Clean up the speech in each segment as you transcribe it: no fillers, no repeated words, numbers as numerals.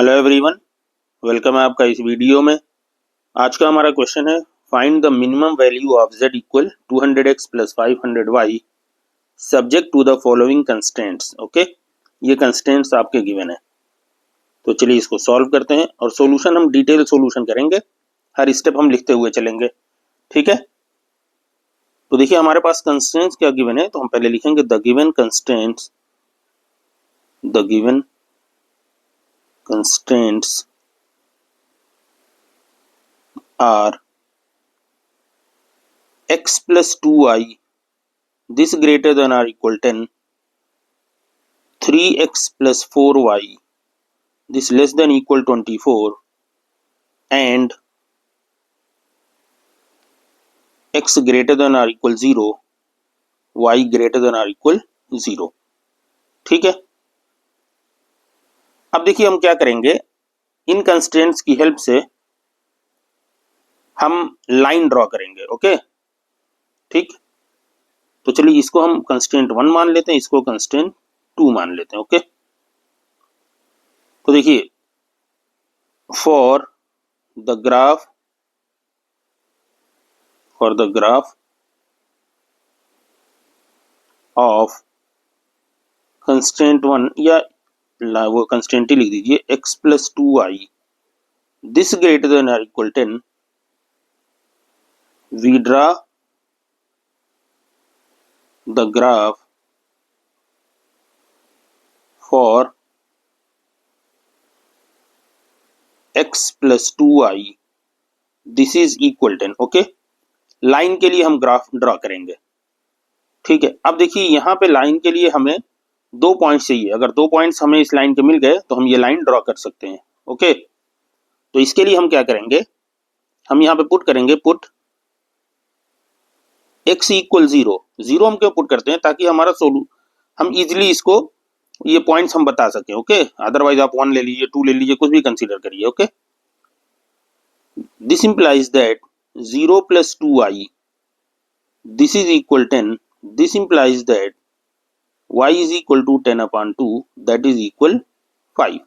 Hello everyone, welcome है आपका इस वीडियो में। आज का हमारा क्वेश्चन है find the minimum value of z equal 200x plus 500y subject to the following constraints. Okay, ये कंस्ट्रेंट्स आपके गिवन है, तो चलिए इसको सॉल्व करते हैं और सॉल्यूशन हम डिटेल सॉल्यूशन करेंगे, हर स्टेप हम लिखते हुए चलेंगे। ठीक है, तो देखिए हमारे पास कंस्ट्रेंट्स क्या गिवन है, तो हम पहले लिखेंगे the given constraints are x plus 2y this greater than or equal 10, 3x plus 4y this less than equal 24, and x greater than or equal 0, y greater than or equal 0। ठीक है, अब देखिए हम क्या करेंगे, इन कंस्ट्रेंट्स की help से हम लाइन ड्रॉ करेंगे। ओके, ठीक, तो चलिए इसको हम कंस्ट्रेंट 1 मान लेते हैं, इसको कंस्ट्रेंट 2 मान लेते हैं। ओके, तो देखिए for the graph of constraint 1 या वो कंस्टेंट ही लिख दीजिए x plus 2y this greater than और equal 10, we draw the graph for x plus 2y this is equal 10। Okay, line के लिए हम ग्राफ ड्रॉ करेंगे। ठीक है, अब देखिए यहाँ पे लाइन के लिए हमें 2 पॉइंट्स चाहिए, अगर 2 पॉइंट्स हमें इस लाइन के मिल गए तो हम ये लाइन ड्रॉ कर सकते हैं। ओके, तो इसके लिए हम क्या करेंगे, हम यहाँ पे पुट करेंगे, पुट x इक्वल 0। हम क्यों पुट करते हैं, ताकि हमारा हम इजिली इसको ये पॉइंट्स हम बता सकें। ओके, अदरवाइज आप 1 ले लीजिए, 2 ले लीजिए, कुछ भी कंसीडर करिए। Okay, this implies that 0 plus 2y this is equal 10, this implies that y is equal to 10 upon 2 that is equal 5।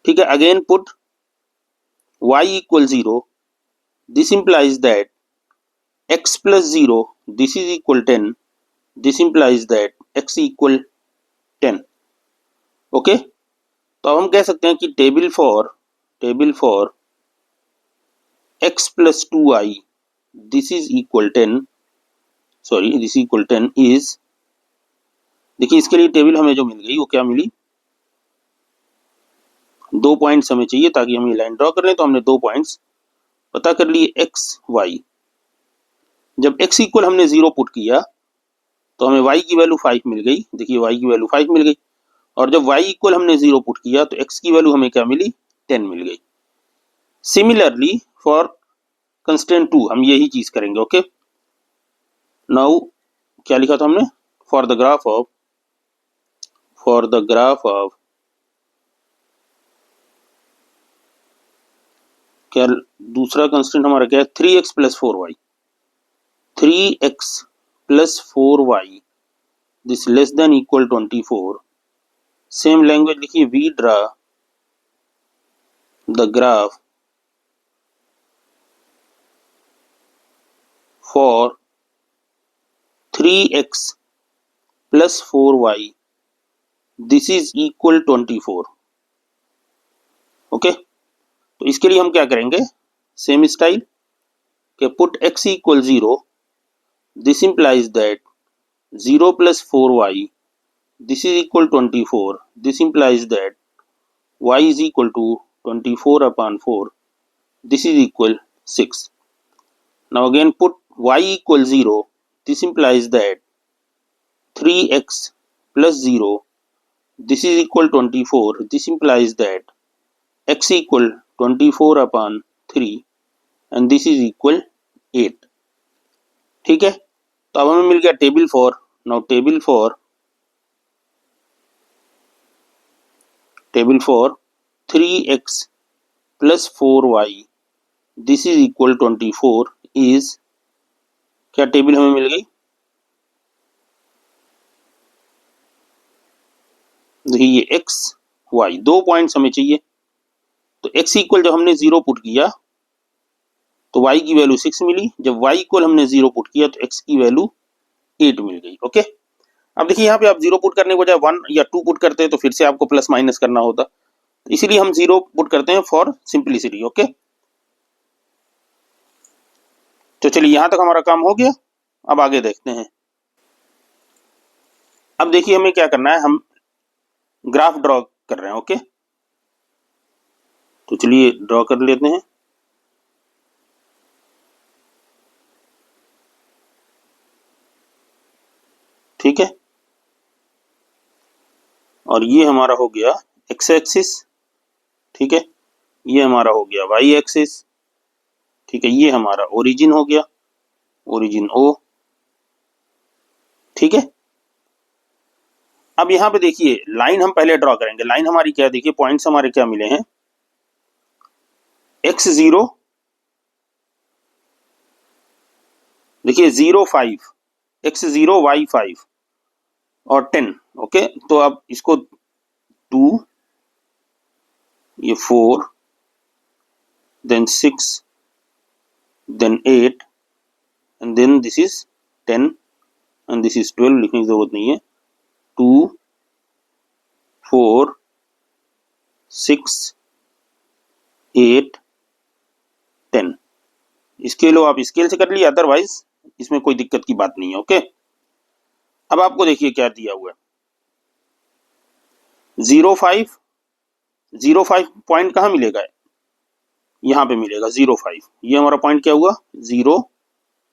ठीक है, again put y equal 0, this implies that x plus 0 this is equal 10, this implies that x equal 10। Okay, तो अब हम कह सकते हैं कि table for x plus 2y this is equal 10, sorry this equal 10 is, देखिए इसके लिए टेबल हमें जो मिल गई वो क्या मिली, 2 पॉइंट्स हमें चाहिए ताकि हम ये लाइन ड्रॉ कर लें। तो हमने 2 पॉइंट्स पता कर लिए x y। जब x इक्वल हमने 0 पुट किया तो हमें y की वैल्यू 5 मिल गई। देखिए y की वैल्यू 5 मिल गई, और जब y इक्वल हमने 0 पुट किया तो x की वैल्यू हमें क्या मिली, 10 मिल गई। सिमिलरली फॉर कंस्ट्रेंट 2 हम यही चीज करेंगे। ओके, नाउ क्या लिखा था हमने, फॉर द ग्राफ ऑफ क्या दूसरा कंस्टेंट हमारा क्या है, 3x plus 4y, 3x plus 4y this less than equal 24। Same language लिखिए, we draw the graph for 3x plus 4y this is equal 24। Okay, तो इसके लिए हम क्या करेंगे, सेम स्टाइल के put x equal 0, this implies that 0 plus 4y this is equal 24, this implies that y is equal to 24 upon 4, this is equal 6। now again put y equal 0, this implies that 3x plus 0 this is equal 24, this implies that x equal 24 upon 3 and this is equal 8। ठीक है, तो अब हमें मिल गया table for, now table for 3x plus 4y this is equal 24 is, क्या table हमें मिल गई, देखिए ये x y, 2 पॉइंट्स हमें चाहिए। तो x इक्वल जब हमने 0 पुट किया तो y की वैल्यू 6 मिली, जब y इक्वल हमने 0 पुट किया तो x की वैल्यू 8 मिल गई। ओके, अब देखिए यहाँ पे आप 0 पुट करने के बजाय 1 या 2 पुट करते हैं तो फिर से आपको प्लस माइनस करना होता, तो इसीलिए हम 0 पुट करते हैं फॉर सिंप्लिसिटी। ओके, तो चलिए यहाँ तक हमारा काम हो गया, अब आगे देखते हैं। अब देखिए हमें क्या करना है, हम ग्राफ ड्रॉ कर रहे हैं। ओके, तो चलिए ड्रॉ कर लेते हैं। ठीक है, और ये हमारा हो गया एक्स एक्सिस। ठीक है, ये हमारा हो गया वाई एक्सिस। ठीक है, ये हमारा ओरिजिन हो गया, ओरिजिन ओ। ठीक है, अब यहां पे देखिए लाइन हम पहले ड्रॉ करेंगे। लाइन हमारी क्या है, देखिए पॉइंट्स हमारे क्या मिले हैं, x0, देखिए 0 5, x0 y5 और 10। ओके, तो अब इसको 2, ये 4, then 6, then 8 and then this is 10 and this is 12, लिखने की जरूरत नहीं है। 2 4 6 8 10, स्केल हो आप स्केल से कर लिए, अदरवाइज इसमें कोई दिक्कत की बात नहीं है। ओके, अब आपको देखिए क्या दिया हुआ है, 0 5 पॉइंट कहाँ मिलेगा, यहाँ पे मिलेगा 0 5, ये हमारा पॉइंट क्या हुआ 0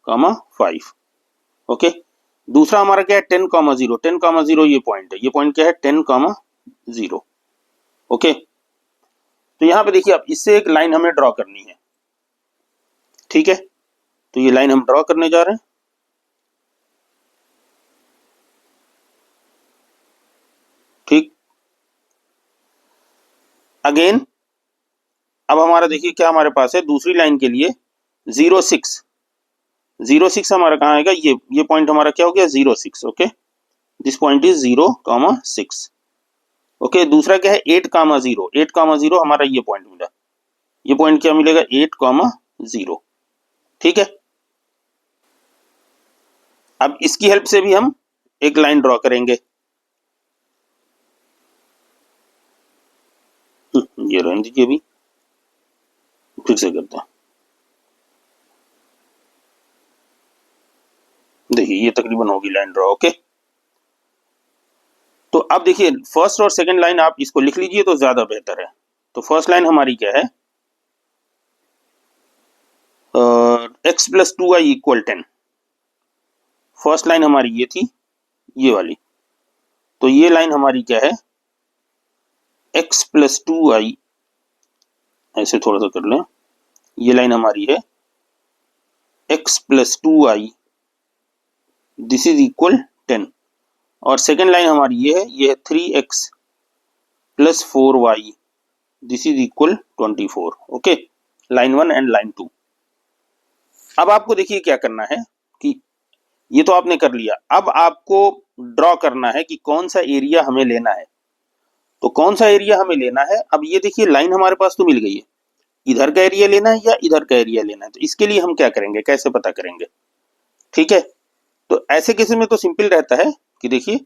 5। ओके, दूसरा हमारा क्या है 10 0, 10 0 ये पॉइंट है, ये पॉइंट क्या है 10 0। ओके, तो यहाँ पे देखिए अब इससे एक लाइन हमें ड्रॉ करनी है। ठीक है, तो ये लाइन हम ड्रॉ करने जा रहे हैं। ठीक, अगेन अब हमारा देखिए क्या हमारे पास है, दूसरी लाइन के लिए 0 6, 0 6 हमारा कहाँ आएगा, ये पॉइंट हमारा क्या हो गया 0 6। Okay, this point is 0 6। Okay, दूसरा क्या है 8 0, 8 0 हमारा ये पॉइंट मिला, ये पॉइंट क्या मिलेगा 8 0। ठीक है, अब इसकी हेल्प से भी हम एक लाइन ड्रॉ करेंगे। ये रहने दीजिए, अभी फिर से करते हैं। देखिए ये तकरीबन होगी लाइन ड्रॉ। ओके, तो अब देखिए फर्स्ट और सेकंड लाइन आप इसको लिख लीजिए तो ज्यादा बेहतर है। तो फर्स्ट लाइन हमारी क्या है, x + 2y = 10। फर्स्ट लाइन हमारी ये थी, ये वाली। तो ये लाइन हमारी क्या है, x + 2y, ऐसे थोड़ा सा कर लें, ये लाइन हमारी है x + 2y, this is equal 10। और सेकेंड लाइन हमारी ये है 3x + 4y, this is equal 24। Okay, line 1 and line 2। अब आपको देखिए क्या करना है कि ये तो आपने कर लिया, अब आपको ड्रॉ करना है कि कौन सा एरिया हमें लेना है। तो कौन सा एरिया हमें लेना है, अब ये देखिए लाइन हमारे पास तो मिल गई है, इधर का एरिया लेना है या इधर का एरिया लेना है। तो इसके लिए हम क्या करेंगे, कैसे पता करेंगे। ठीक है, तो ऐसे केस में तो सिंपल रहता है कि देखिए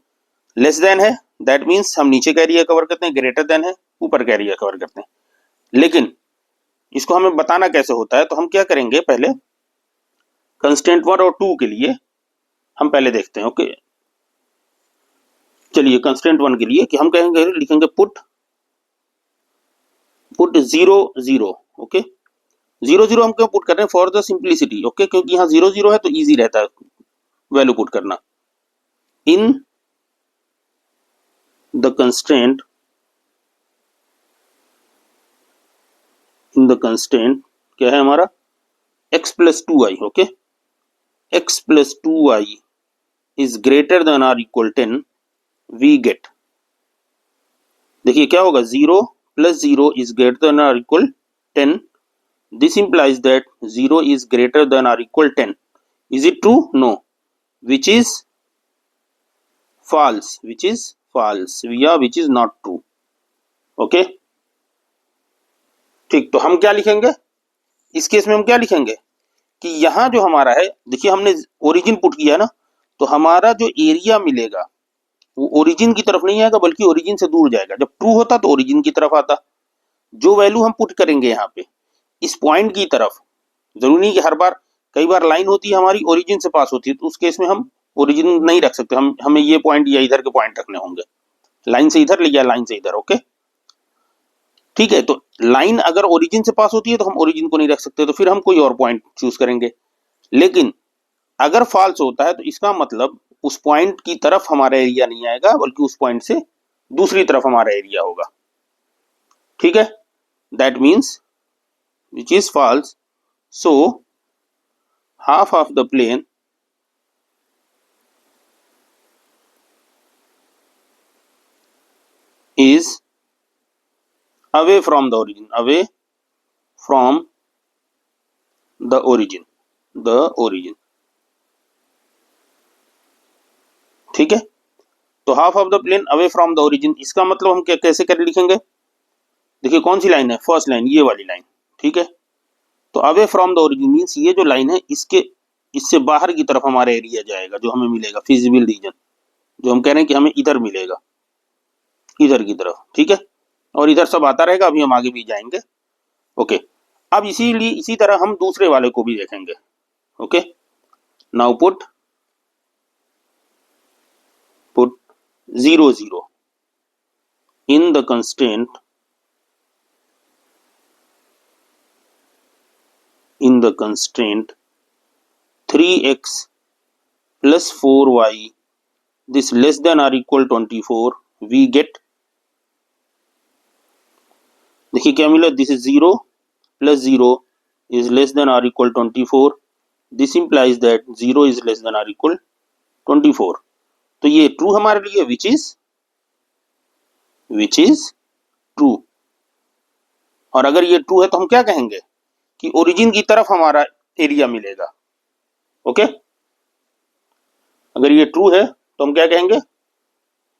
लेस देन है, दैट मीन्स हम नीचे का एरिया कवर करते हैं, ग्रेटर देन है ऊपर का एरिया कवर करते हैं। लेकिन इसको हमें बताना कैसे होता है, तो हम क्या करेंगे, पहले कंस्टेंट 1 और 2 के लिए हम पहले देखते हैं। ओके, चलिए कंस्टेंट 1 के लिए कि हम कहेंगे, लिखेंगे पुट 0 0। ओके, 0 0 हम क्यों पुट कर रहे हैं, फॉर द सिंप्लिसिटी। ओके, क्योंकि यहाँ 0 0 है तो इजी रहता है वैल्यू पुट करना। इन द कंस्टेंट, क्या है हमारा x + 2y। Okay, x + 2y is greater than or equal 10, we get, देखिए क्या होगा 0 + 0 is greater than or equal 10, this implies that 0 is greater than or equal 10. Is it true? No, which is false, which is not true. Okay ठीक, तो हम क्या लिखेंगे इस case में, हम क्या लिखेंगे कि यहाँ जो हमारा है, देखिए हमने ओरिजिन पुट किया ना, तो हमारा जो एरिया मिलेगा वो ओरिजिन की तरफ नहीं आएगा बल्कि ओरिजिन से दूर जाएगा। जब ट्रू होता तो ओरिजिन की तरफ आता। जो वैल्यू हम पुट करेंगे यहाँ पे इस पॉइंट की तरफ, जरूरी नहीं कि हर बार, कई बार लाइन होती है हमारी ओरिजिन से पास होती है, तो उस केस में हम ओरिजिन नहीं रख सकते, हमें ये पॉइंट या इधर के पॉइंट रखने होंगे, लाइन से इधर ले या लाइन से इधर। ओके ठीक है, तो लाइन अगर ओरिजिन से पास होती है तो हम ओरिजिन को नहीं रख सकते, तो फिर हम कोई और पॉइंट चूज करेंगे। लेकिन अगर फॉल्स होता है तो इसका मतलब उस पॉइंट की तरफ हमारा एरिया नहीं आएगा बल्कि उस पॉइंट से दूसरी तरफ हमारा एरिया होगा। ठीक है, that means which is false, so half of the plane is away from the origin, away from the origin, the origin। ठीक है, तो half of the plane away from the origin, इसका मतलब हम कैसे कर लिखेंगे, देखिए कौन सी लाइन है, फर्स्ट लाइन, ये वाली लाइन। ठीक है, तो away from the origin means ये जो लाइन है इससे बाहर की तरफ हमारा एरिया जाएगा, जो हमें मिलेगा फिजिबल रीजन, जो हम कह रहे हैं कि हमें इधर मिलेगा, इधर की तरफ। ठीक है, और इधर सब आता रहेगा, अभी हम आगे भी जाएंगे। ओके, अब इसीलिए इसी तरह हम दूसरे वाले को भी देखेंगे। Okay, now put 0 0 in the constraint, in the constraint 3x plus 4y this less than or equal 24, we get, देखिए क्या मिला, this is 0 plus 0 is less than or equal 24, this implies that 0 is less than or equal 24। तो ये true हमारे लिए, which is true. और अगर ये ट्रू है तो हम क्या कहेंगे कि ओरिजिन की तरफ हमारा एरिया मिलेगा। ओके, अगर ये ट्रू है तो हम क्या कहेंगे,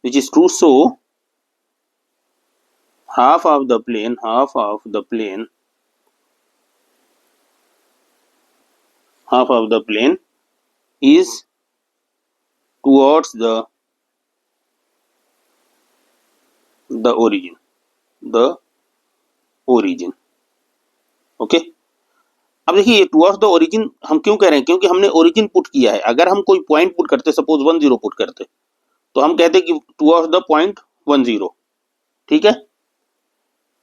which is true, so half of the plane is towards the origin, okay. अब देखिए ये टुवर्ड्स द ओरिजिन हम क्यों कह रहे हैं, क्योंकि हमने ओरिजिन पुट किया है। अगर हम कोई पॉइंट पुट करते, सपोज 1 0 पुट करते, तो हम कहते कि टुवर्ड्स द पॉइंट 1 0। ठीक है,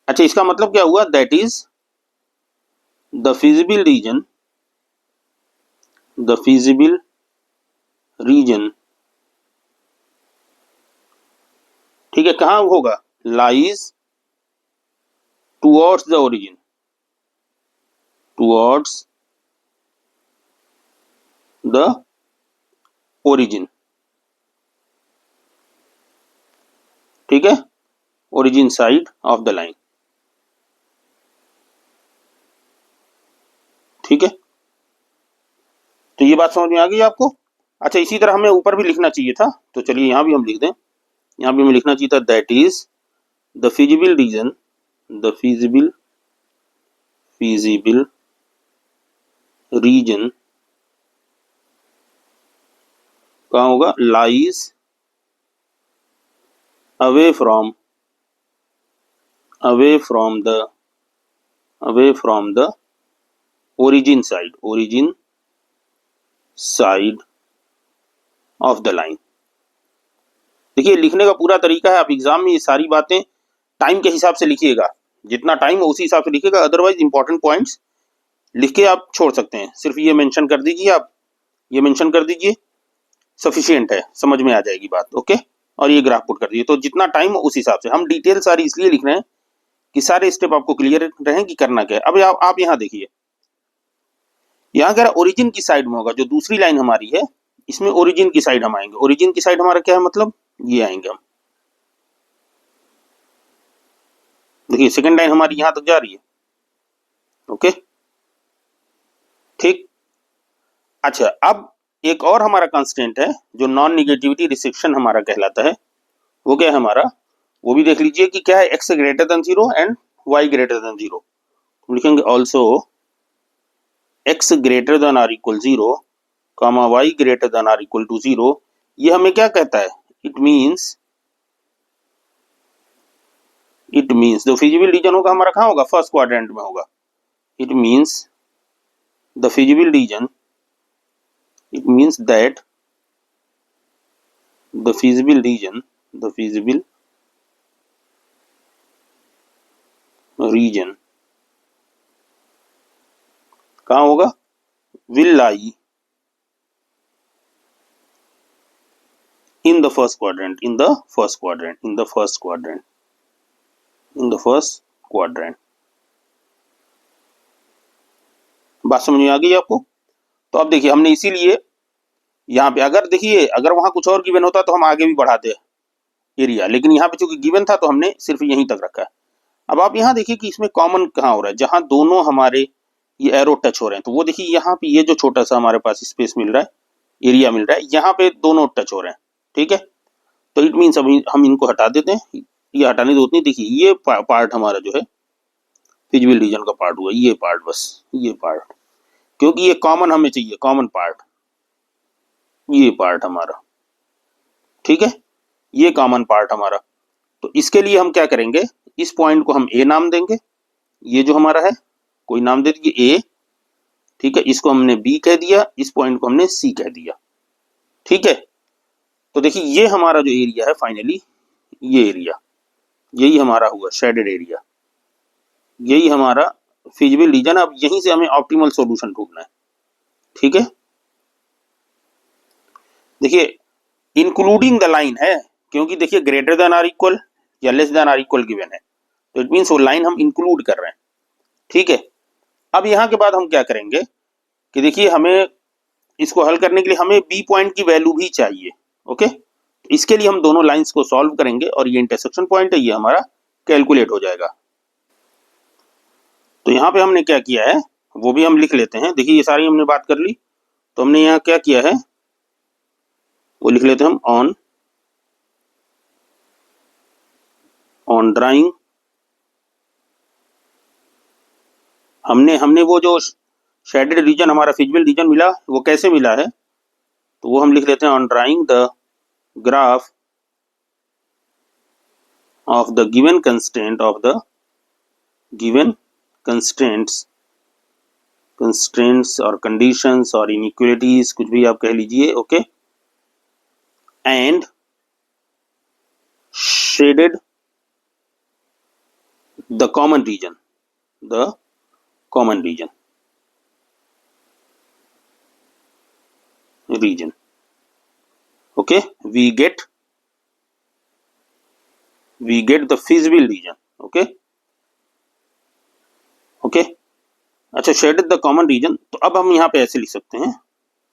अच्छा इसका मतलब क्या हुआ, that is the feasible reason, ठीक है, कहां होगा, लाइज टुवर्ड्स द ओरिजिन, ठीक है, origin side of the line. ठीक है, तो ये बात समझ में आ गई आपको। अच्छा इसी तरह हमें ऊपर भी लिखना चाहिए था, तो चलिए यहां भी हम लिख दें, यहां भी हमें लिखना चाहिए था, that is the feasible reason, कहाँ होगा, lies away from the origin side of the line. देखिए लिखने का पूरा तरीका है, आप एग्जाम में ये सारी बातें टाइम के हिसाब से लिखिएगा, जितना टाइम हो उसी हिसाब से लिखिएगा, अदरवाइज इंपॉर्टेंट पॉइंट्स लिख के आप छोड़ सकते हैं। सिर्फ ये मेंशन कर दीजिए, आप ये मेंशन कर दीजिए, सफिशिएंट है, समझ में आ जाएगी बात। ओके, और ये ग्राफ पुट कर दीजिए, तो जितना टाइम हो उस हिसाब से। हम डिटेल सारी इसलिए लिख रहे हैं कि सारे स्टेप आपको क्लियर रहे कि करना क्या है। अब आप यहाँ देखिए, यहाँ अगर ओरिजिन की साइड में होगा, जो दूसरी लाइन हमारी है इसमें ओरिजिन की साइड हम आएंगे। ओरिजिन की साइड हमारा क्या है, मतलब ये आएंगे हम, देखिए सेकंड लाइन हमारी यहां तक जा रही है। ओके ठीक, अच्छा अब एक और हमारा कांस्टेंट है जो नॉन निगेटिविटी रिस्ट्रिक्शन हमारा कहलाता है, वो क्या है हमारा, वो भी देख लीजिए कि क्या है, x greater than 0 and y greater than 0। लिखेंगे also x greater than or equal 0 comma y greater than or equal to 0। ये हमें क्या कहता है, इट मीन्स जो फिजिबल रीजन होगा हमारा कहाँ होगा, फर्स्ट क्वाड्रेंट में होगा। It means the feasible region, it means that the feasible region कहाँ होगा, will lie in the first quadrant, बात समझ में आ गई आपको। तो अब देखिए हमने इसीलिए यहाँ पे अगर देखिए अगर वहां कुछ और गिवन होता तो हम आगे भी बढ़ाते एरिया, लेकिन यहाँ पे चूंकि गिवन था तो हमने सिर्फ यहीं तक रखा है। अब आप यहाँ देखिए कि इसमें कॉमन कहाँ हो रहा है, जहां दोनों हमारे ये एरो टच हो रहे हैं। तो वो देखिए यहाँ पे ये जो छोटा सा हमारे पास स्पेस मिल रहा है, एरिया मिल रहा है, यहाँ पे दोनों टच हो रहे हैं, ठीक है। तो इट मीन्स अभी हम इनको हटा देते हैं, ये हटाने की जरूरत नहीं। देखिए ये पार्ट हमारा जो है फिजिबल रीजन का पार्ट हुआ, ये पार्ट, बस ये पार्ट, क्योंकि ये कॉमन हमें चाहिए, कॉमन पार्ट ये पार्ट हमारा, ठीक है, ये कॉमन पार्ट हमारा। तो इसके लिए हम क्या करेंगे, इस पॉइंट को हम ए नाम देंगे, ये जो हमारा है कोई नाम दे दीजिए ए, ठीक है। इसको हमने बी कह दिया, इस पॉइंट को हमने सी कह दिया, ठीक है। तो देखिए ये हमारा जो एरिया है फाइनली, ये एरिया यही हमारा हुआ शेडेड एरिया, यही हमारा फिजिबल रीजन। अब यहीं से हमें ऑप्टिमल सॉल्यूशन ढूंढना है, ठीक है। देखिए इंक्लूडिंग द लाइन है, क्योंकि देखिए ग्रेटर देन आर इक्वल या less than or equal given है, तो इट मीन्स वो लाइन हम इंक्लूड कर रहे हैं, ठीक है। अब यहाँ के बाद हम क्या करेंगे कि देखिए हमें इसको हल करने के लिए हमें बी पॉइंट की वैल्यू भी चाहिए, ओके। इसके लिए हम दोनों लाइंस को सॉल्व करेंगे और ये इंटरसेक्शन पॉइंट है, ये हमारा कैलकुलेट हो जाएगा। तो यहाँ पे हमने क्या किया है वो भी हम लिख लेते हैं। देखिए ये सारी हमने बात कर ली, तो हमने यहाँ क्या किया है वो लिख लेते हैं हम, ऑन ड्राइंग हमने वो जो शेडेड रीजन हमारा फिजिबल रीजन मिला वो कैसे मिला है, तो वो हम लिख लेते हैं on drawing the graph of the given constraint of the given constraints और कंडीशंस और इनइक्वालिटीज, कुछ भी आप कह लीजिए, okay. And shaded the common region, okay, we get the feasible region, okay। अच्छा शेडेड द कॉमन रीजन, तो अब हम यहाँ पे ऐसे लिख सकते हैं,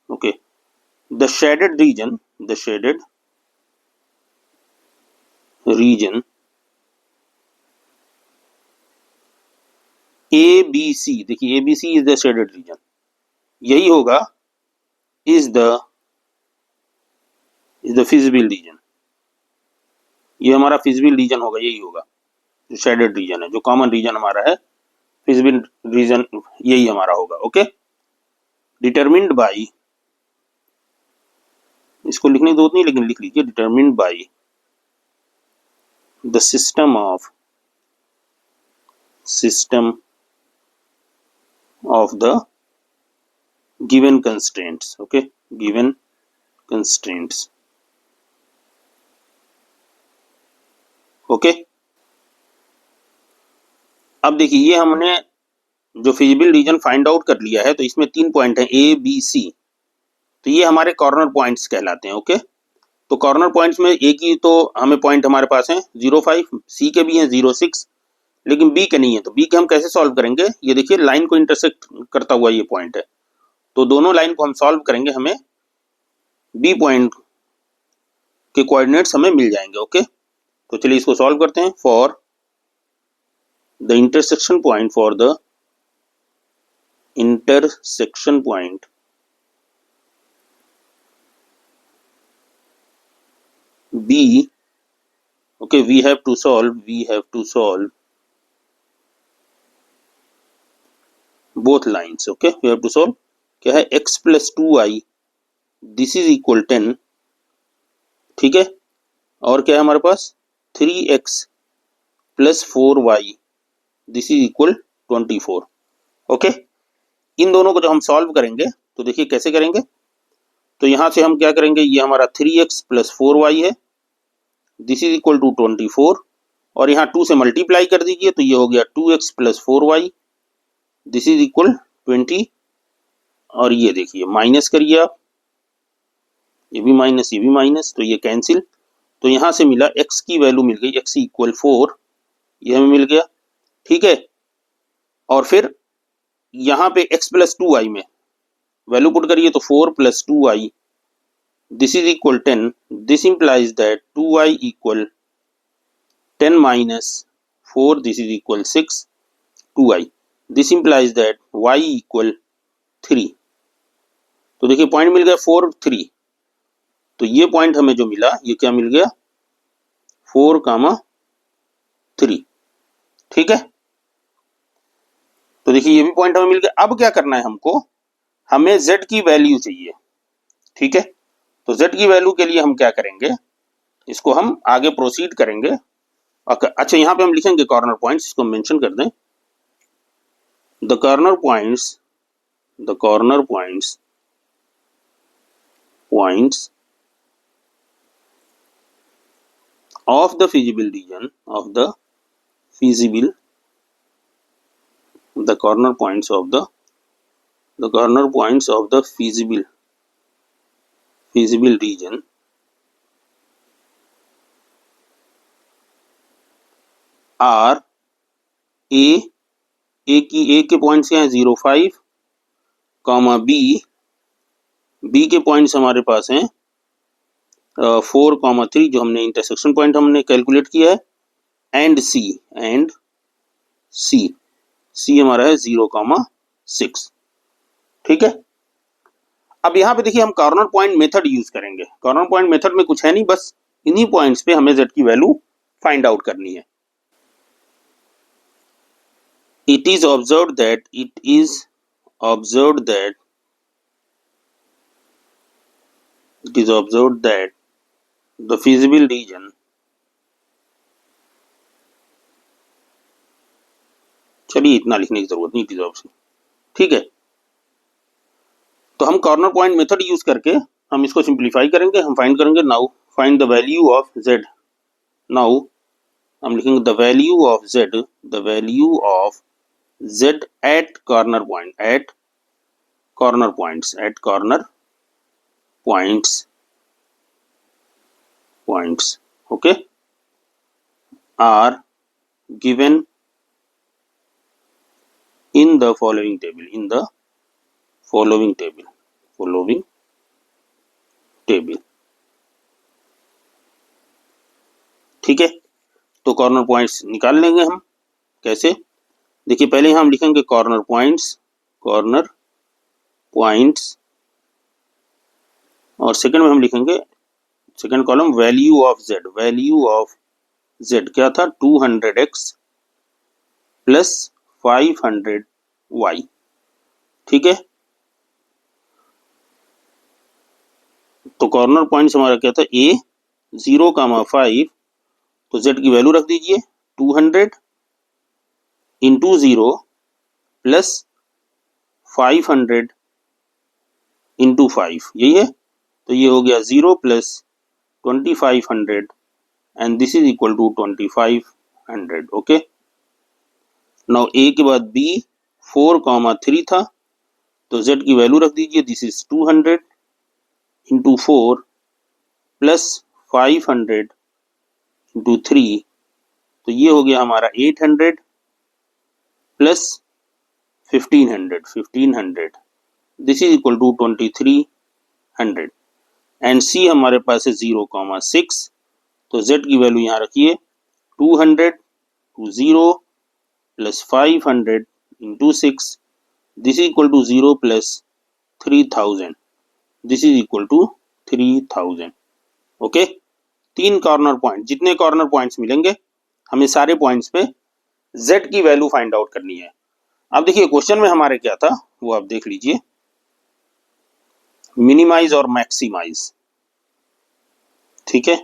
okay, the shaded region A B C, देखिए A B C is the shaded region, यही होगा इज द फिजिबल रीजन, ये हमारा फिजिबल रीजन होगा, यही होगा जो शेडेड रीजन है, जो कॉमन रीजन हमारा है फिजिबल रीजन यही हमारा होगा, ओके। डिटरमिन्ड बाई, इसको लिखने की जरूरत नहीं लेकिन लिख लीजिए, determined by the system of the given constraints, okay, given constraints, okay. अब देखिए ये हमने जो फिजिबल रीजन फाइंड आउट कर लिया है, तो इसमें 3 पॉइंट है ए बी सी, तो ये हमारे कॉर्नर पॉइंट्स कहलाते हैं, ओके। तो कॉर्नर पॉइंट्स में ए की तो हमें पॉइंट हमारे पास है 0.5, सी के भी हैं 0.6, लेकिन बी के नहीं है। तो बी के हम कैसे सॉल्व करेंगे, ये देखिए लाइन को इंटरसेक्ट करता हुआ ये पॉइंट है, तो दोनों लाइन को हम सॉल्व करेंगे, हमें बी पॉइंट के कोऑर्डिनेट्स हमें मिल जाएंगे, ओके। तो चलिए इसको सॉल्व करते हैं। For the intersection point B, Okay, we have to solve both lines. Okay, we have to solve क्या है x plus 2y this is equal 10, ठीक है, और क्या है हमारे पास 3x plus 4y this is equal 24. Okay, इन दोनों को जब हम सॉल्व करेंगे तो देखिए कैसे करेंगे। तो यहां से हम क्या करेंगे, ये हमारा 3x plus 4y है, दिस इज इक्वल टू 24, और यहाँ 2 से मल्टीप्लाई कर दीजिए तो ये हो गया 2x plus 4y this is equal 20, और ये देखिए माइनस करिए आप, ये भी माइनस तो ये कैंसिल, तो यहाँ से मिला x की वैल्यू मिल गई, x इक्वल 4, ये हमें मिल गया, ठीक है। और फिर यहाँ पे x plus 2y में वैल्यू पुट करिए तो 4 plus 2y this is equal 10, this implies that 2y equal 10 minus 4 this is equal 6, 2y this implies that y equal 3. तो देखिए पॉइंट मिल गया 4 3, तो ये पॉइंट हमें जो मिला ये क्या मिल गया 4,3, ठीक है। तो देखिए ये भी पॉइंट हमें मिल गया। अब क्या करना है हमको, हमें z की वैल्यू चाहिए, ठीक है। तो z की वैल्यू के लिए हम क्या करेंगे, इसको हम आगे प्रोसीड करेंगे। अच्छा यहाँ पे हम लिखेंगे कॉर्नर पॉइंट्स, इसको मेंशन कर दें, the corner points of the feasible region the corner points of the feasible region are a के पॉइंट्स क्या हैं 0 5, कॉमा b के पॉइंट्स हमारे पास हैं 4 3 जो हमने इंटरसेक्शन पॉइंट हमने कैलकुलेट किया है, एंड सी हमारा है 0 6, ठीक है। अब यहाँ पे देखिए हम कॉर्नर पॉइंट मेथड यूज करेंगे। कॉर्नर पॉइंट मेथड में कुछ है नहीं, बस इन्हीं पॉइंट्स पे हमें z की वैल्यू फाइंड आउट करनी है। It is observed that the feasible region चलिए इतना लिखने की जरूरत नहीं, इट इज ऑब्जर्व, ठीक है। तो हम कॉर्नर पॉइंट मेथड यूज करके हम इसको सिंप्लीफाई करेंगे, हम फाइंड करेंगे now find the value of z। Now हम लिखेंगे the value of z at corner points okay are given in the following table, ठीक है। तो कॉर्नर पॉइंट्स निकाल लेंगे हम, कैसे, देखिए पहले हम लिखेंगे कॉर्नर पॉइंट्स, और सेकंड में हम लिखेंगे second column value of z क्या था 200x प्लस 500y, ठीक है। तो कॉर्नर पॉइंट्स हमारा क्या था a 0, 5, तो z की वैल्यू रख दीजिए 200 इंटू 0 प्लस 500 इंटू 5, यही है। तो ये हो गया 0 plus 2500 and this is equal to 2500, okay. Now a के बाद b 4, 3 था, तो z की वैल्यू रख दीजिए, this is 200 into 4 plus 500 into 3, तो ये हो गया हमारा 800 plus 1500 this is equal to 2300, and c हमारे पास है 0, 6, तो z की वैल्यू यहाँ रखिए 200 to 0 plus 500 into 6, this is equal to 0 plus 3000, this is equal to 3000, okay. 3 corner point, जितने कॉर्नर पॉइंट्स मिलेंगे हमें सारे पॉइंट्स पे z की वैल्यू फाइंड आउट करनी है। अब देखिए क्वेश्चन में हमारे क्या था वो आप देख लीजिए, मिनिमाइज और मैक्सिमाइज, ठीक है।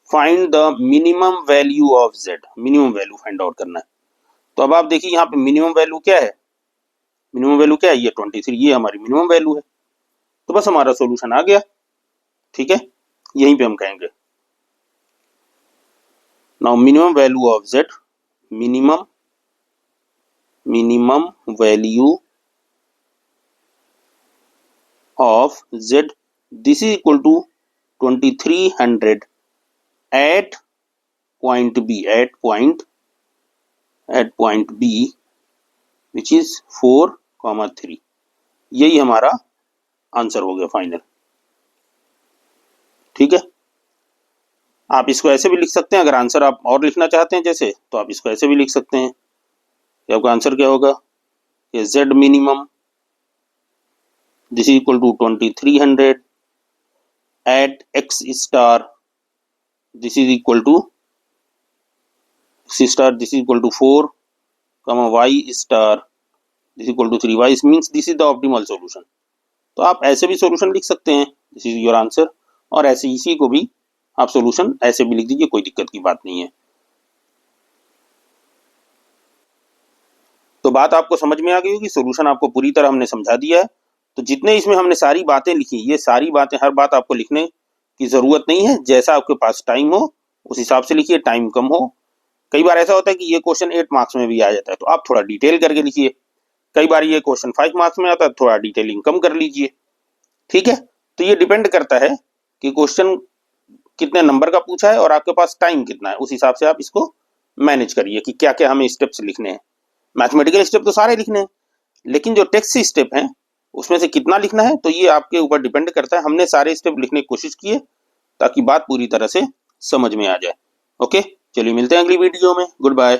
Find the minimum value of z, minimum value find out करना है। तो अब आप देखिए यहाँ पे मिनिमम वैल्यू क्या है, मिनिमम वैल्यू क्या है, ये 23, ये हमारी मिनिमम वैल्यू है। तो बस हमारा सॉल्यूशन आ गया, ठीक है, यहीं पे हम कहेंगे now minimum value of z, minimum value of z, this is equal to 2300 at point B, at point B which is 4,3। यही हमारा आंसर हो गया फाइनल, ठीक है। आप इसको ऐसे भी लिख सकते हैं, अगर आंसर आप और लिखना चाहते हैं जैसे, तो आप इसको ऐसे भी लिख सकते हैं कि आपका आंसर क्या होगा, कि z minimum this is equal to 2300 at x star this is equal to x star this is equal to 4, y star this equal to 3, y means this is the optimal solution. तो आप ऐसे भी solution लिख सकते हैं, this is your answer, और ऐसे इसी को भी आप सॉल्यूशन ऐसे भी लिख दीजिए, कोई दिक्कत की बात नहीं है। तो बात आपको समझ में आ गई होगी, सॉल्यूशन आपको पूरी तरह हमने समझा दिया है। तो जितने इसमें हमने सारी बातें लिखी, ये सारी बातें, हर बात आपको लिखने की जरूरत नहीं है, जैसा आपके पास टाइम हो उस हिसाब से लिखिए, टाइम कम हो। कई बार ऐसा होता है कि ये क्वेश्चन 8 मार्क्स में भी आ जाता है, तो आप थोड़ा डिटेल करके लिखिए। कई बार ये क्वेश्चन 5 मार्क्स में आता है, थोड़ा डिटेलिंग कम कर लीजिए, ठीक है। तो ये डिपेंड करता है कि क्वेश्चन कितने नंबर का पूछा है और आपके पास टाइम कितना है, उस हिसाब से आप इसको मैनेज करिए कि क्या क्या हमें स्टेप्स लिखने हैं। मैथमेटिकल स्टेप तो सारे लिखने हैं, लेकिन जो टेक्स्ट स्टेप हैं उसमें से कितना लिखना है, तो ये आपके ऊपर डिपेंड करता है। हमने सारे स्टेप लिखने की कोशिश की है ताकि बात पूरी तरह से समझ में आ जाए। ओके, चलिए मिलते हैं अगली वीडियो में, गुड बाय।